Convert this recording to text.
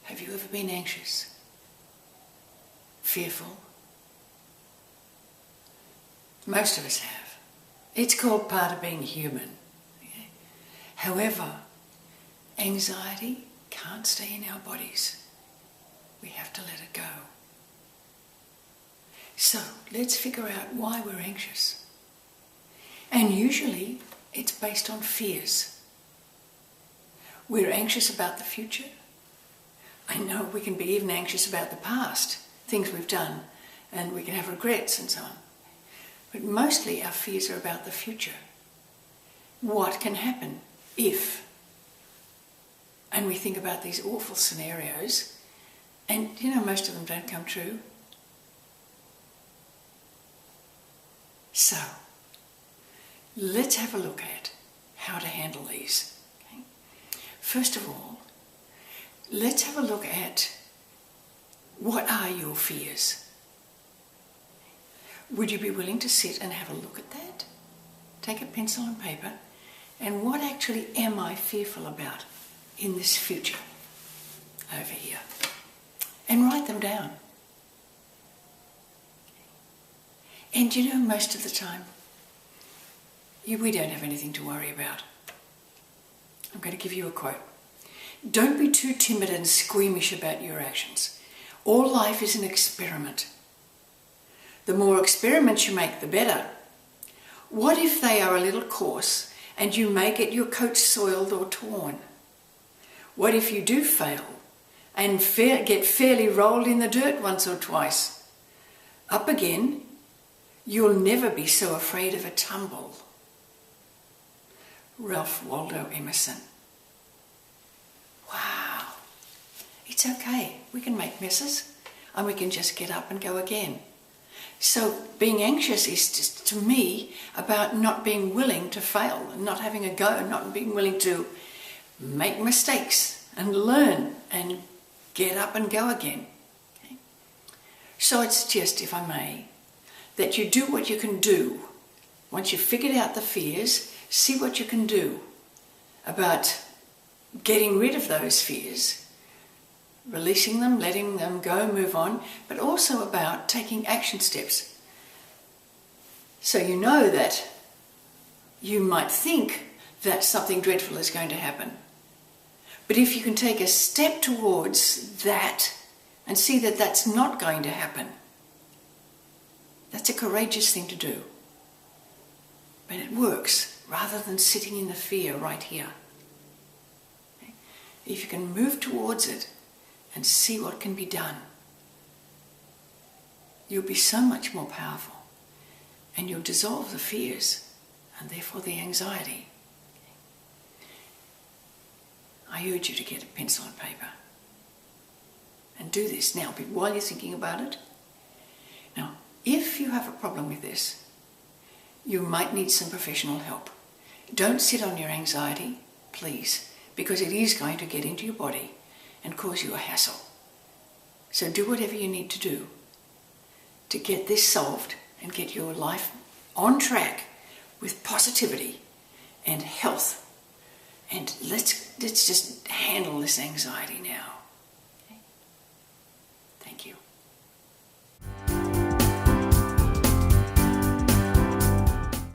Have you ever been anxious? Fearful? Most of us have. It's called part of being human. Okay? However, anxiety can't stay in our bodies. We have to let it go. So let's figure out why we're anxious. And usually it's based on fears. We're anxious about the future. I know we can be even anxious about the past, things we've done, and we can have regrets and so on. But mostly our fears are about the future. What can happen if? And we think about these awful scenarios, and most of them don't come true. So, let's have a look at how to handle these. Okay? First of all, let's have a look at what are your fears. Would you be willing to sit and have a look at that? Take a pencil and paper, and what actually am I fearful about in this future over here? And write them down. And most of the time, we don't have anything to worry about. I'm going to give you a quote. Don't be too timid and squeamish about your actions. All life is an experiment. The more experiments you make, the better. What if they are a little coarse and you may get your coat soiled or torn? What if you do fail and get fairly rolled in the dirt once or twice? Up again, you'll never be so afraid of a tumble. Ralph Waldo Emerson. Wow. It's okay. We can make messes and we can just get up and go again. So being anxious is just, to me, about not being willing to fail and not having a go, not being willing to make mistakes and learn and get up and go again. Okay? So I suggest, if I may, that you do what you can do. Once you've figured out the fears, see what you can do about getting rid of those fears, releasing them, letting them go, move on, but also about taking action steps. So you know that you might think that something dreadful is going to happen. But if you can take a step towards that and see that that's not going to happen, that's a courageous thing to do. But it works rather than sitting in the fear right here. Okay? If you can move towards it and see what can be done, you'll be so much more powerful, and you'll dissolve the fears and therefore the anxiety. I urge you to get a pencil and paper and do this now while you're thinking about it. Now, if you have a problem with this, you might need some professional help. Don't sit on your anxiety, please, because it is going to get into your body and cause you a hassle. So do whatever you need to do to get this solved and get your life on track with positivity and health. And let's just handle this anxiety now.